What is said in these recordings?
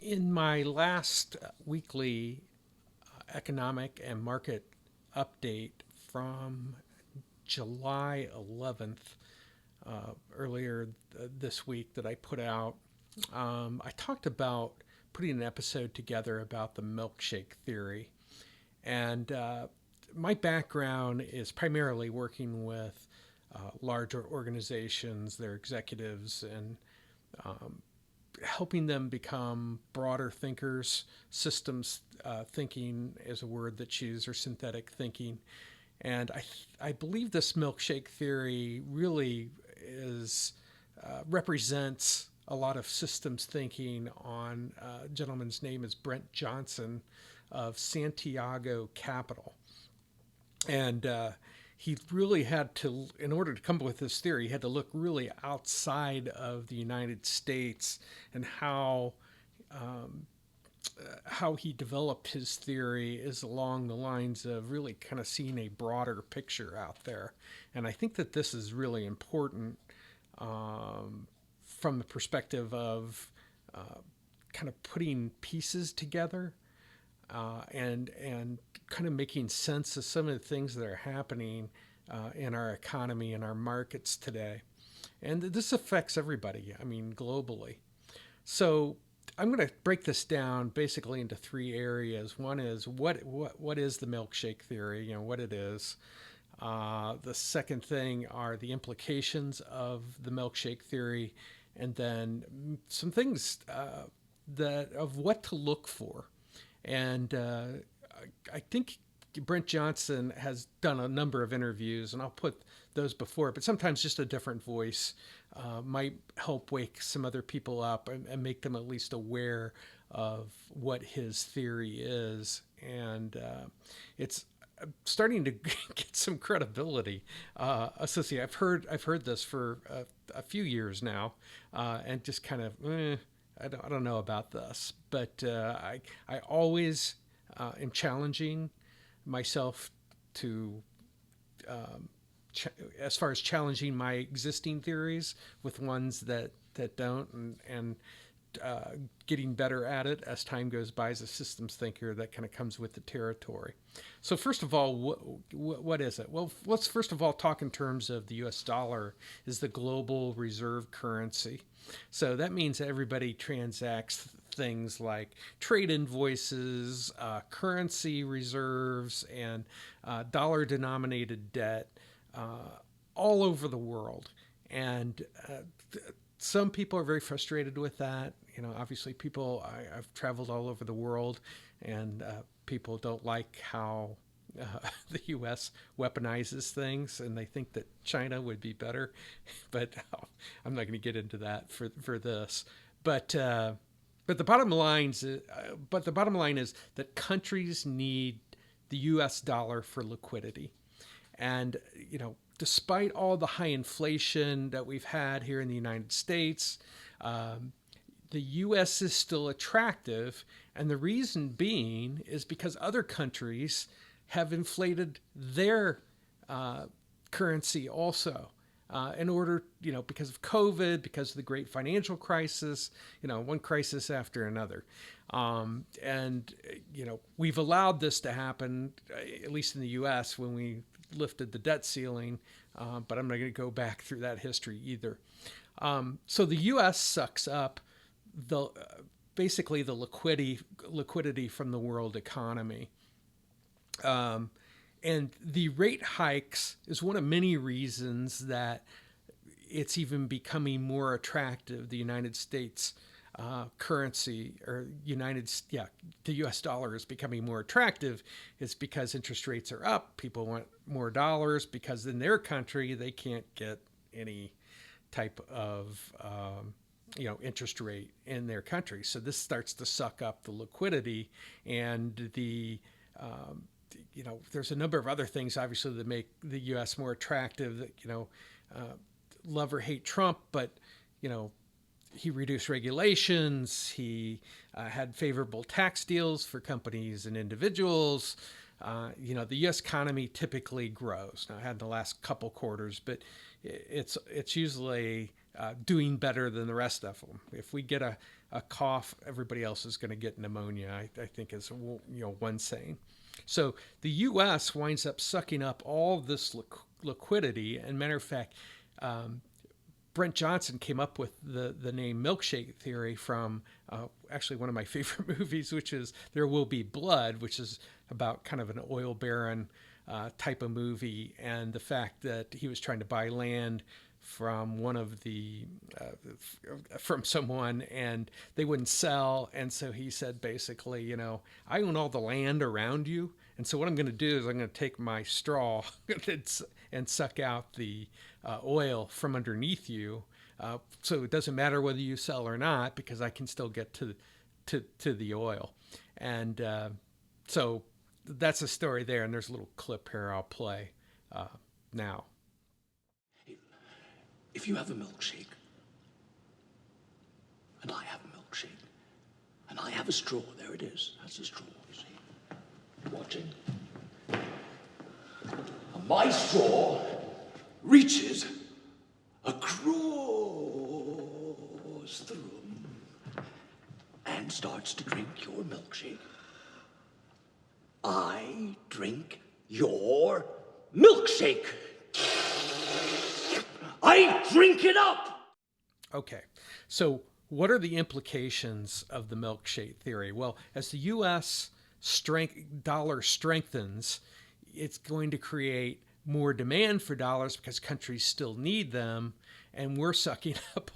In my last weekly economic and market update from July 11th, earlier this week that I put out, I talked about putting an episode together about the Milkshake Theory. And my background is primarily working with larger organizations, their executives, and helping them become broader thinkers. Systems thinking is a word that's used, or synthetic thinking. And I believe this milkshake theory really is represents a lot of systems thinking on a gentleman's name is Brent Johnson of Santiago Capital. And he really had to, in order to come up with this theory, he had to look really outside of the United States and how he developed his theory is along the lines of really kind of seeing a broader picture out there. And I think that this is really important from the perspective of kind of putting pieces together and kind of making sense of some of the things that are happening in our economy and our markets today. And this affects everybody, I mean, globally. So I'm going to break this down basically into three areas. One is what is the milkshake theory, what it is. The second thing are the implications of the milkshake theory, and then some things that of what to look for. And I think Brent Johnson has done a number of interviews, and I'll put those before, but sometimes just a different voice might help wake some other people up and make them at least aware of what his theory is. And it's starting to get some credibility associated. I've heard this for a few years now, and just kind of I don't know about this, but I always am challenging myself to as far as challenging my existing theories with ones that don't, and getting better at it as time goes by as a systems thinker. That kind of comes with the territory. So first of all, what is it? Well, let's first of all talk in terms of the US dollar is the global reserve currency. So that means everybody transacts things like trade invoices, currency reserves, and dollar denominated debt all over the world. And some people are very frustrated with that. Obviously I've traveled all over the world, and people don't like how the U.S. weaponizes things, and they think that China would be better. But I'm not going to get into that for this. But the bottom line is that countries need the U.S. dollar for liquidity, and despite all the high inflation that we've had here in the United States, the U.S. is still attractive, and the reason being is because other countries have inflated their currency also. In order, because of COVID, because of the great financial crisis, one crisis after another. And we've allowed this to happen, at least in the U.S., when we lifted the debt ceiling, but I'm not going to go back through that history either. So the U.S. sucks up basically the liquidity from the world economy. And the rate hikes is one of many reasons that it's even becoming more attractive. The United States currency, or the U.S. dollar is becoming more attractive. It's because interest rates are up. People want more dollars because in their country they can't get any type of interest rate in their country. So this starts to suck up the liquidity, and there's a number of other things, obviously, that make the U.S. more attractive. That love or hate Trump, but he reduced regulations. He had favorable tax deals for companies and individuals. The U.S. economy typically grows. Now, it had the last couple quarters, but it's usually doing better than the rest of them. If we get a cough, everybody else is going to get pneumonia, I think is one saying. So the U.S. winds up sucking up all this liquidity. And matter of fact, Brent Johnson came up with the name Milkshake Theory from actually one of my favorite movies, which is There Will Be Blood, which is about kind of an oil baron type of movie, and the fact that he was trying to buy land from from someone, and they wouldn't sell, and so he said basically, I own all the land around you, and so what I'm going to do is I'm going to take my straw and suck out the oil from underneath you, so it doesn't matter whether you sell or not, because I can still get to the oil. And so that's a story there, and there's a little clip here I'll play now. If you have a milkshake, and I have a milkshake, and I have a straw, there it is, that's a straw, you see, watching. And my straw reaches across the room and starts to drink your milkshake. I drink your milkshake. I drink it up. Okay, so what are the implications of the milkshake theory? Well, as the U.S. dollar strengthens, it's going to create more demand for dollars because countries still need them, and we're sucking up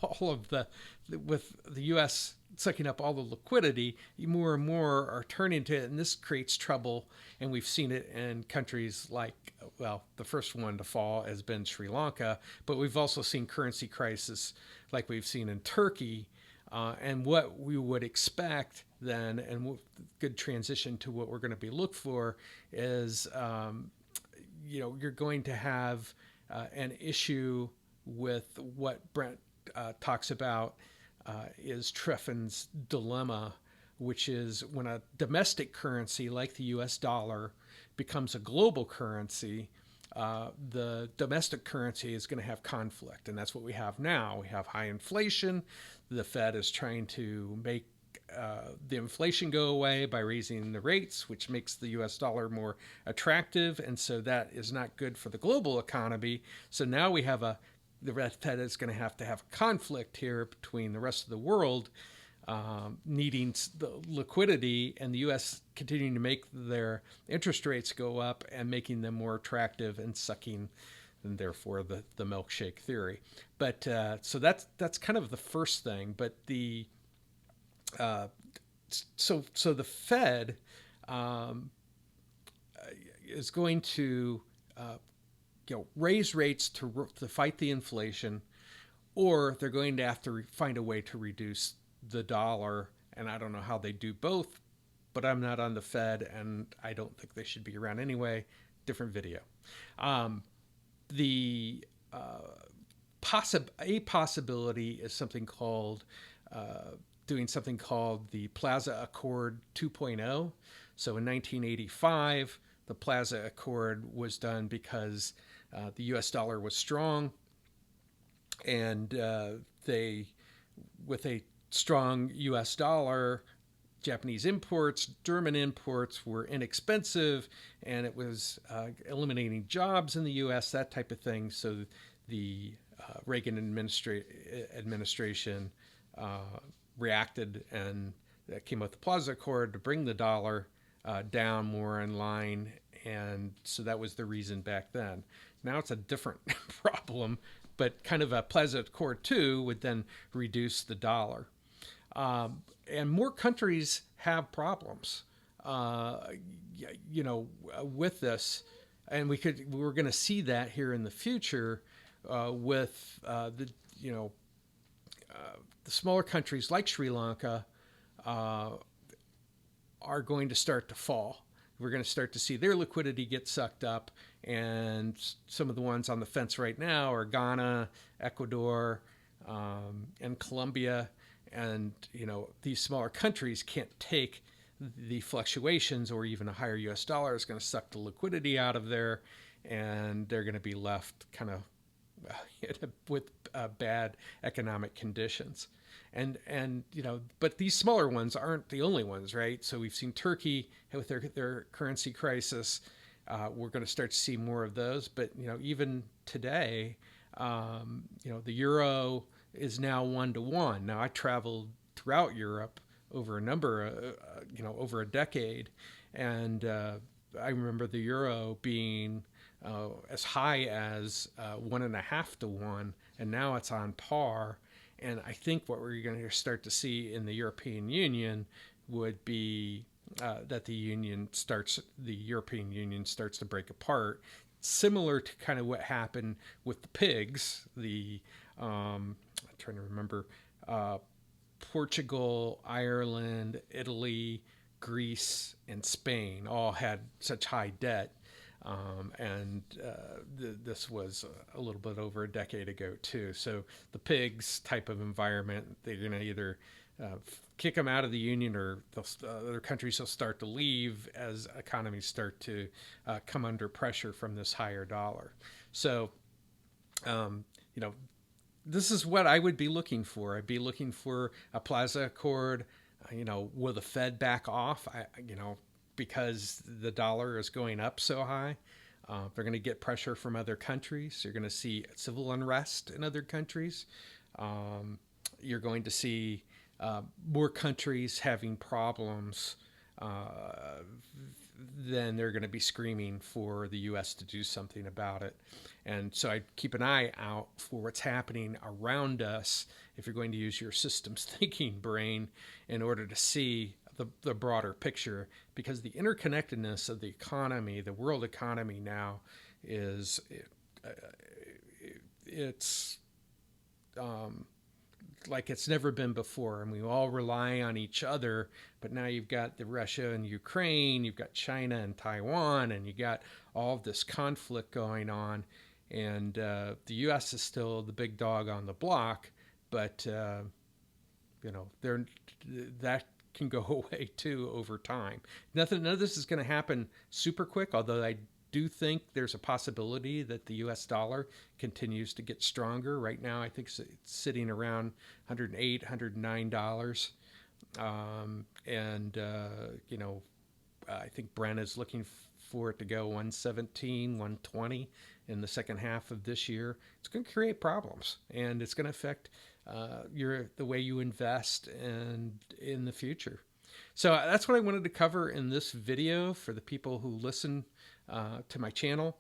with the U.S. sucking up all the liquidity, more and more are turning to it, and this creates trouble. And we've seen it in countries like, well, the first one to fall has been Sri Lanka, but we've also seen currency crisis like we've seen in Turkey. And what we would expect then, and good transition to what we're going to be looked for, is you're going to have an issue with what Brent talks about is Treffin's dilemma, which is when a domestic currency like the US dollar becomes a global currency, the domestic currency is going to have conflict. And that's what we have now. We have high inflation. The Fed is trying to make the inflation go away by raising the rates, which makes the US dollar more attractive. And so that is not good for the global economy. So now we have the Fed is going to have a conflict here between the rest of the world needing the liquidity and the U.S. continuing to make their interest rates go up and making them more attractive and sucking, and therefore the milkshake theory. But so that's kind of the first thing. But so the Fed is going to raise rates to fight the inflation, or they're going to have to find a way to reduce the dollar. And I don't know how they do both, but I'm not on the Fed, and I don't think they should be around anyway. Different video. A possibility is something called doing something called the Plaza Accord 2.0. So in 1985, the Plaza Accord was done because the U.S. dollar was strong, and with a strong U.S. dollar, Japanese imports, German imports were inexpensive, and it was eliminating jobs in the U.S., that type of thing. So the Reagan administration reacted, and that came up with the Plaza Accord to bring the dollar down more in line. And so that was the reason back then. Now it's a different problem, but kind of a Plaza Accord 2 would then reduce the dollar. And more countries have problems, with this. And we're going to see that here in the future with the smaller countries like Sri Lanka are going to start to fall. We're going to start to see their liquidity get sucked up, and some of the ones on the fence right now are Ghana, Ecuador, and Colombia. And, these smaller countries can't take the fluctuations, or even a higher U.S. dollar is going to suck the liquidity out of there, and they're going to be left kind of with bad economic conditions. And but these smaller ones aren't the only ones, right? So we've seen Turkey with their currency crisis. We're going to start to see more of those. But even today, the euro is now 1 to 1. Now I traveled throughout Europe over a number, over a decade, and I remember the euro being as high as 1.5 to 1, and now it's on par. And I think what we're going to start to see in the European Union would be that the European Union starts to break apart, similar to kind of what happened with the pigs. I'm trying to remember, Portugal, Ireland, Italy, Greece, and Spain all had such high debt. This was a little bit over a decade ago too. So the pigs type of environment, they're going to either kick them out of the union, or other countries will start to leave as economies start to come under pressure from this higher dollar. So, this is what I would be looking for. I'd be looking for a Plaza Accord. Will the Fed back off? Because the dollar is going up so high. They're going to get pressure from other countries. You're going to see civil unrest in other countries. You're going to see more countries having problems then they're going to be screaming for the U.S. to do something about it. And so I keep an eye out for what's happening around us if you're going to use your systems thinking brain in order to see the broader picture, because the interconnectedness of the economy, the world economy now, it's like it's never been before, and we all rely on each other. But now you've got the Russia and Ukraine, you've got China and Taiwan, and you got all of this conflict going on. And the U.S. is still the big dog on the block, but that can go away too over time. None of this is going to happen super quick, although I do think there's a possibility that the U.S. dollar continues to get stronger. Right now, I think it's sitting around $108, $109. I think Brent is looking for it to go 117, 120 in the second half of this year. It's going to create problems, and it's going to affect the way you invest and in the future. So that's what I wanted to cover in this video for the people who listen to my channel.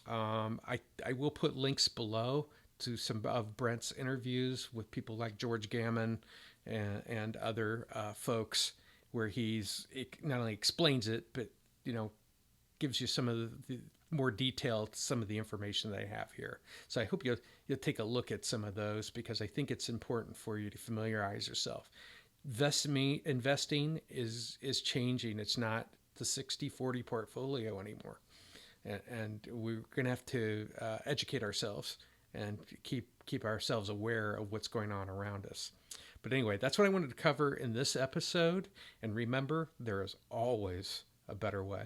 I will put links below to some of Brent's interviews with people like George Gammon and other folks, where he's not only explains it, but gives you some of the more detail to some of the information that I have here. So I hope you'll take a look at some of those, because I think it's important for you to familiarize yourself. Investing is changing. It's not the 60-40 portfolio anymore. And we're going to have to educate ourselves and keep ourselves aware of what's going on around us. But anyway, that's what I wanted to cover in this episode. And remember, there is always a better way.